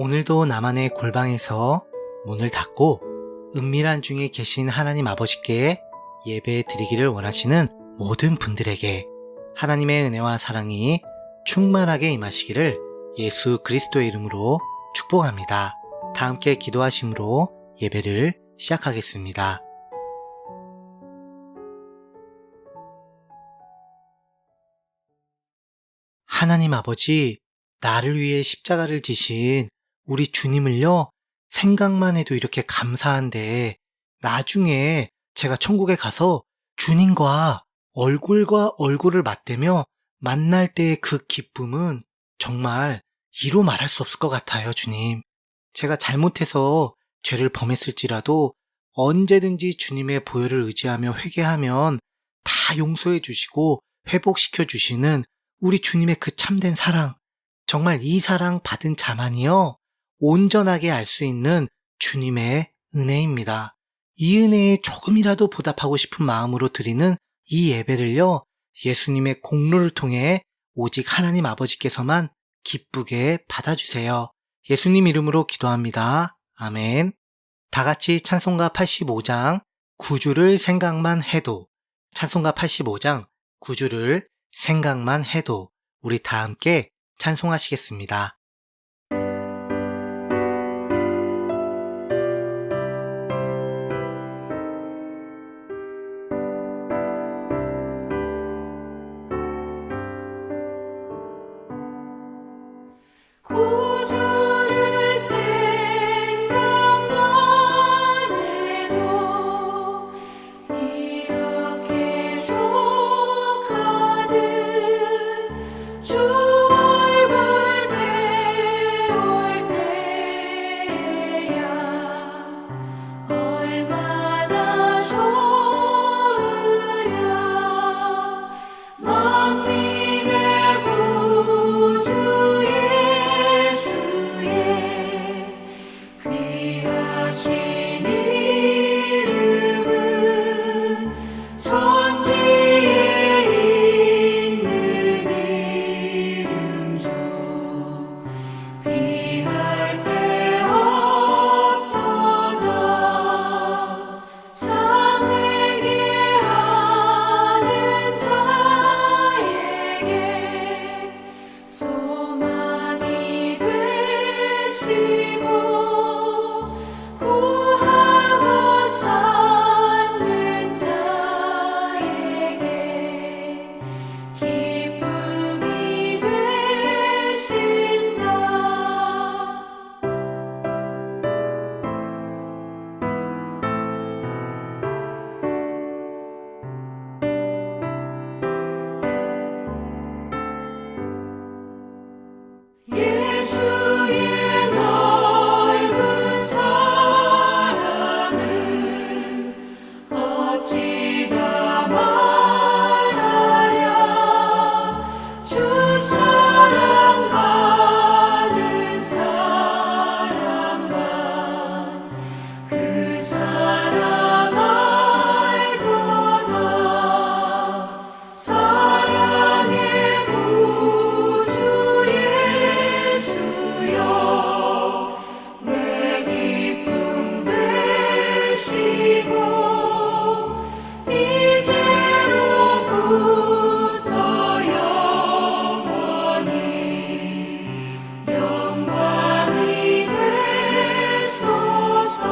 오늘도 나만의 골방에서 문을 닫고 은밀한 중에 계신 하나님 아버지께 예배 드리기를 원하시는 모든 분들에게 하나님의 은혜와 사랑이 충만하게 임하시기를 예수 그리스도의 이름으로 축복합니다. 다 함께 기도하심으로 예배를 시작하겠습니다. 하나님 아버지, 나를 위해 십자가를 지신 우리 주님을요, 생각만 해도 이렇게 감사한데 나중에 제가 천국에 가서 주님과 얼굴과 얼굴을 맞대며 만날 때의 그 기쁨은 정말 이루 말할 수 없을 것 같아요, 주님. 제가 잘못해서 죄를 범했을지라도 언제든지 주님의 보혈을 의지하며 회개하면 다 용서해 주시고 회복시켜 주시는 우리 주님의 그 참된 사랑, 정말 이 사랑 받은 자만이요, 온전하게 알 수 있는 주님의 은혜입니다. 이 은혜에 조금이라도 보답하고 싶은 마음으로 드리는 이 예배를요, 예수님의 공로를 통해 오직 하나님 아버지께서만 기쁘게 받아주세요. 예수님 이름으로 기도합니다. 아멘. 다 같이 찬송가 85장 9주를 생각만 해도, 찬송가 85장 9주를 생각만 해도 우리 다 함께 찬송하시겠습니다. 구주를 생각만 해도 이렇게 족하듯 주 얼굴 배울 때야 얼마나 좋으랴. 만민의 구주 귀하신 이름은 천지에 있는 이름 중 비할 데 없도다. 참 회개하는 자에게 소망이 되시고 구하고 찾는 자에게 기쁨이 되신다. 예수의 넓은 사랑은 어찌 다 말하랴. 주 사랑 받은 사람만 그 사랑 알도다. 사랑의 구주 예수여 내 기쁨 되시고 이제로부터 영원히 영광이 되소서.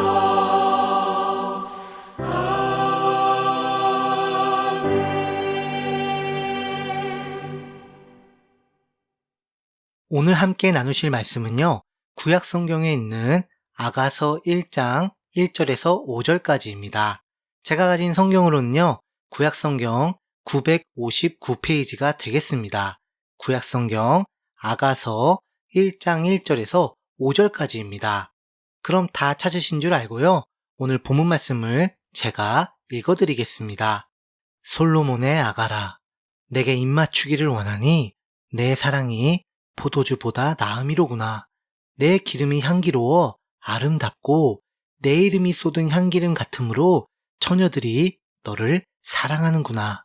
아멘. 오늘 함께 나누실 말씀은요, 구약 성경에 있는 아가서 1장 1절에서 5절까지입니다. 제가 가진 성경으로는요, 구약 성경 959페이지가 되겠습니다. 구약 성경 아가서 1장 1절에서 5절까지입니다. 그럼 다 찾으신 줄 알고요, 오늘 본문 말씀을 제가 읽어드리겠습니다. 솔로몬의 아가라, 내게 입맞추기를 원하니 내 사랑이 포도주보다 나음이로구나. 내 기름이 향기로워 아름답고 내 이름이 쏟은 향기름 같으므로 처녀들이 너를 사랑하는구나.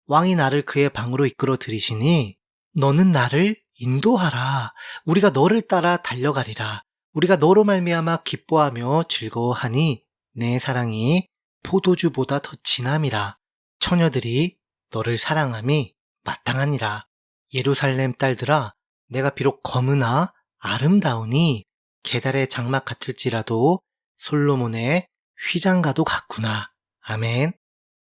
왕이 나를 그의 방으로 이끌어 들이시니 너는 나를 인도하라. 우리가 너를 따라 달려가리라. 우리가 너로 말미암아 기뻐하며 즐거워하니 내 사랑이 포도주보다 더 진함이라. 처녀들이 너를 사랑함이 마땅하니라. 예루살렘 딸들아, 내가 비록 검으나 아름다우니 게달의 장막 같을지라도 솔로몬의 휘장과도 같구나. 아멘.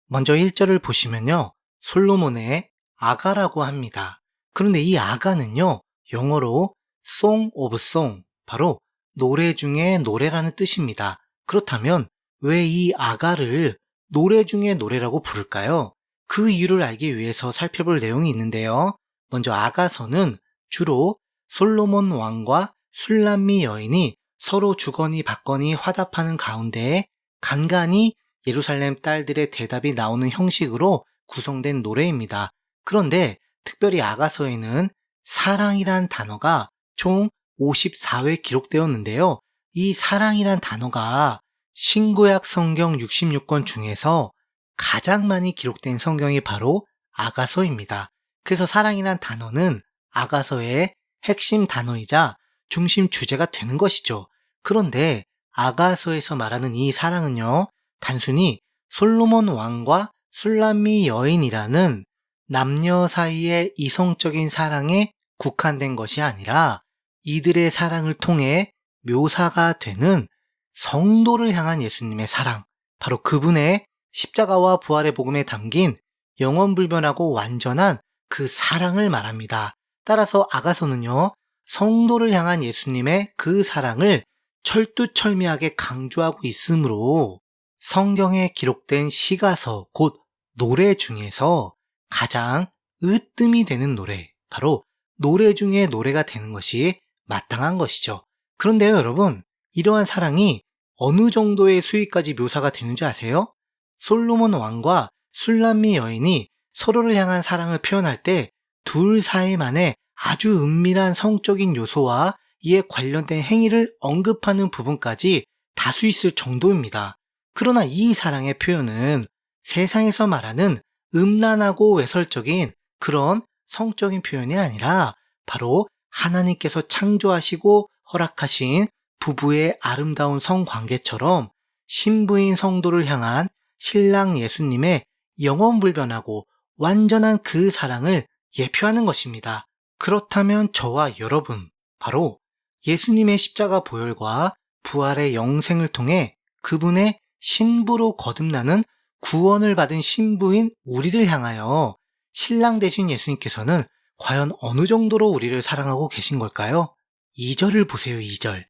먼저 1절을 보시면요, 솔로몬의 아가라고 합니다. 그런데 이 아가는요, 영어로 Song of Song, 바로 노래 중에 노래라는 뜻입니다. 그렇다면 왜 이 아가를 노래 중에 노래라고 부를까요? 그 이유를 알기 위해서 살펴볼 내용이 있는데요. 먼저 아가서는 주로 솔로몬 왕과 술람미 여인이 서로 주거니 받거니 화답하는 가운데 간간히 예루살렘 딸들의 대답이 나오는 형식으로 구성된 노래입니다. 그런데 특별히 아가서에는 사랑이란 단어가 총 54회 기록되었는데요. 이 사랑이란 단어가 신구약 성경 66권 중에서 가장 많이 기록된 성경이 바로 아가서입니다. 그래서 사랑이란 단어는 아가서의 핵심 단어이자 중심 주제가 되는 것이죠. 그런데 아가서에서 말하는 이 사랑은요, 단순히 솔로몬 왕과 술람미 여인이라는 남녀 사이의 이성적인 사랑에 국한된 것이 아니라 이들의 사랑을 통해 묘사가 되는 성도를 향한 예수님의 사랑, 바로 그분의 십자가와 부활의 복음에 담긴 영원불변하고 완전한 그 사랑을 말합니다. 따라서 아가서는요, 성도를 향한 예수님의 그 사랑을 철두철미하게 강조하고 있으므로 성경에 기록된 시가서, 곧 노래 중에서 가장 으뜸이 되는 노래, 바로 노래 중에 노래가 되는 것이 마땅한 것이죠. 그런데요, 여러분, 이러한 사랑이 어느 정도의 수위까지 묘사가 되는지 아세요? 솔로몬 왕과 술람미 여인이 서로를 향한 사랑을 표현할 때 둘 사이만의 아주 은밀한 성적인 요소와 이에 관련된 행위를 언급하는 부분까지 다수 있을 정도입니다. 그러나 이 사랑의 표현은 세상에서 말하는 음란하고 외설적인 그런 성적인 표현이 아니라 바로 하나님께서 창조하시고 허락하신 부부의 아름다운 성관계처럼 신부인 성도를 향한 신랑 예수님의 영원불변하고 완전한 그 사랑을 예표하는 것입니다. 그렇다면 저와 여러분, 바로 예수님의 십자가 보혈과 부활의 영생을 통해 그분의 신부로 거듭나는 구원을 받은 신부인 우리를 향하여 신랑 되신 예수님께서는 과연 어느 정도로 우리를 사랑하고 계신 걸까요? 2절을 보세요, 2절.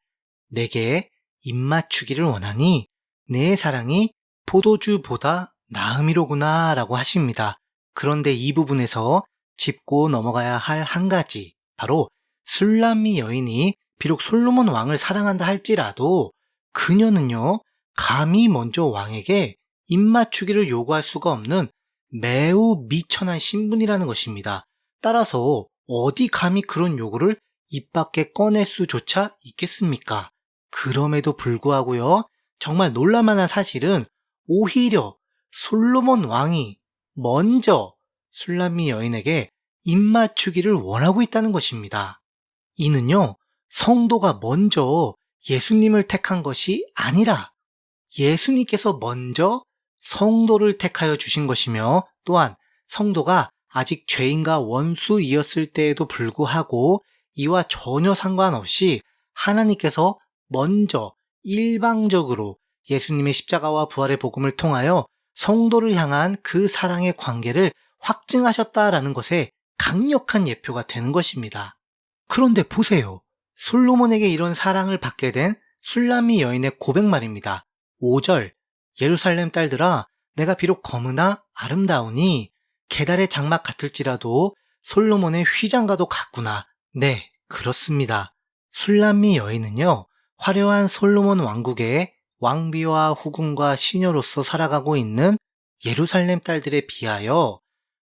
내게 입맞추기를 원하니 내 사랑이 포도주보다 나음이로구나 라고 하십니다. 그런데 이 부분에서 짚고 넘어가야 할 한 가지, 바로 술람미 여인이 비록 솔로몬 왕을 사랑한다 할지라도 그녀는요, 감히 먼저 왕에게 입맞추기를 요구할 수가 없는 매우 미천한 신분이라는 것입니다. 따라서 어디 감히 그런 요구를 입 밖에 꺼낼 수조차 있겠습니까? 그럼에도 불구하고요, 정말 놀랄만한 사실은 오히려 솔로몬 왕이 먼저 술람미 여인에게 입맞추기를 원하고 있다는 것입니다. 이는요, 성도가 먼저 예수님을 택한 것이 아니라 예수님께서 먼저 성도를 택하여 주신 것이며, 또한 성도가 아직 죄인과 원수이었을 때에도 불구하고 이와 전혀 상관없이 하나님께서 먼저 일방적으로 예수님의 십자가와 부활의 복음을 통하여 성도를 향한 그 사랑의 관계를 확증하셨다라는 것에 강력한 예표가 되는 것입니다. 그런데 보세요. 솔로몬에게 이런 사랑을 받게 된 술람미 여인의 고백 말입니다. 5절, 예루살렘 딸들아, 내가 비록 검으나 아름다우니 게달의 장막 같을지라도 솔로몬의 휘장과도 같구나. 네, 그렇습니다. 술람미 여인은요, 화려한 솔로몬 왕국의 왕비와 후궁과 시녀로서 살아가고 있는 예루살렘 딸들에 비하여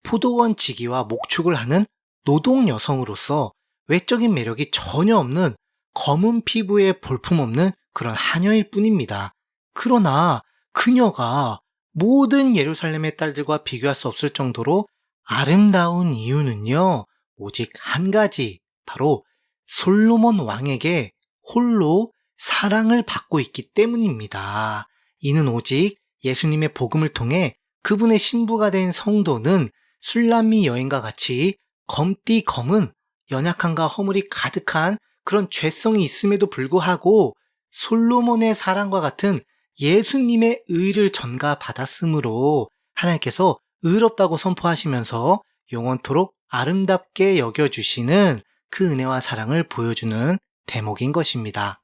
포도원 지기와 목축을 하는 노동 여성으로서 외적인 매력이 전혀 없는 검은 피부에 볼품없는 그런 하녀일 뿐입니다. 그러나 그녀가 모든 예루살렘의 딸들과 비교할 수 없을 정도로 아름다운 이유는요, 오직 한 가지, 바로 솔로몬 왕에게 홀로 사랑을 받고 있기 때문입니다. 이는 오직 예수님의 복음을 통해 그분의 신부가 된 성도는 술람미 여인과 같이 검디 검은 연약함과 허물이 가득한 그런 죄성이 있음에도 불구하고 솔로몬의 사랑과 같은 예수님의 의를 전가받았으므로 하나님께서 의롭다고 선포하시면서 영원토록 아름답게 여겨주시는 그 은혜와 사랑을 보여주는 대목인 것입니다.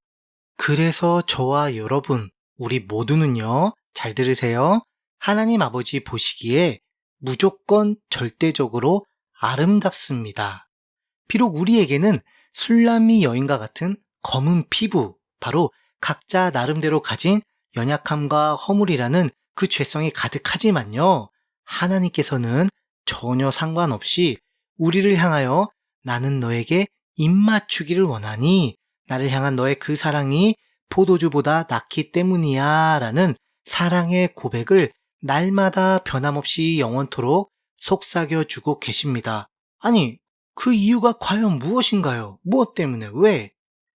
그래서 저와 여러분, 우리 모두는요, 잘 들으세요. 하나님 아버지 보시기에 무조건 절대적으로 아름답습니다. 비록 우리에게는 술람미 여인과 같은 검은 피부, 바로 각자 나름대로 가진 연약함과 허물이라는 그 죄성이 가득하지만요, 하나님께서는 전혀 상관없이 우리를 향하여 나는 너에게 입맞추기를 원하니 나를 향한 너의 그 사랑이 포도주보다 낫기 때문이야 라는 사랑의 고백을 날마다 변함없이 영원토록 속삭여주고 계십니다. 아니, 그 이유가 과연 무엇인가요? 무엇 때문에? 왜?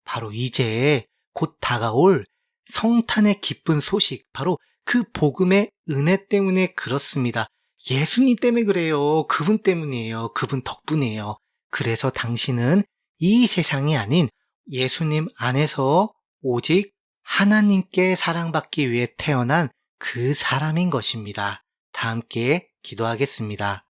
바로 이제 곧 다가올 성탄의 기쁜 소식, 바로 그 복음의 은혜 때문에 그렇습니다. 예수님 때문에 그래요. 그분 때문이에요. 그분 덕분이에요. 그래서 당신은 이 세상이 아닌 예수님 안에서 오직 하나님께 사랑받기 위해 태어난 그 사람인 것입니다. 다 함께 기도하겠습니다.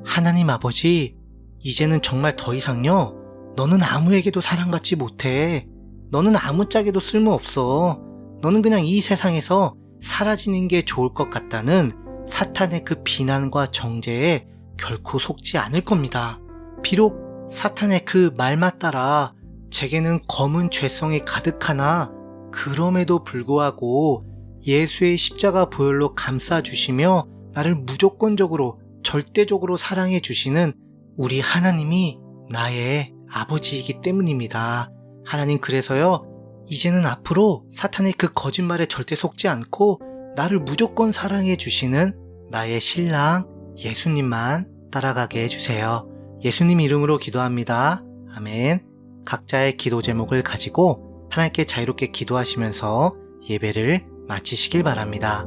하나님 아버지, 이제는 정말 더 이상요, 너는 아무에게도 사랑받지 못해. 너는 아무짝에도 쓸모없어. 너는 그냥 이 세상에서 사라지는 게 좋을 것 같다는 사탄의 그 비난과 정죄에 결코 속지 않을 겁니다. 비록 사탄의 그 말만 따라 제게는 검은 죄성이 가득하나 그럼에도 불구하고 예수의 십자가 보혈로 감싸주시며 나를 무조건적으로 절대적으로 사랑해 주시는 우리 하나님이 나의 아버지이기 때문입니다. 하나님, 그래서요, 이제는 앞으로 사탄의 그 거짓말에 절대 속지 않고 나를 무조건 사랑해 주시는 나의 신랑 예수님만 따라가게 해주세요. 예수님 이름으로 기도합니다. 아멘. 각자의 기도 제목을 가지고 하나님께 자유롭게 기도하시면서 예배를 마치시길 바랍니다.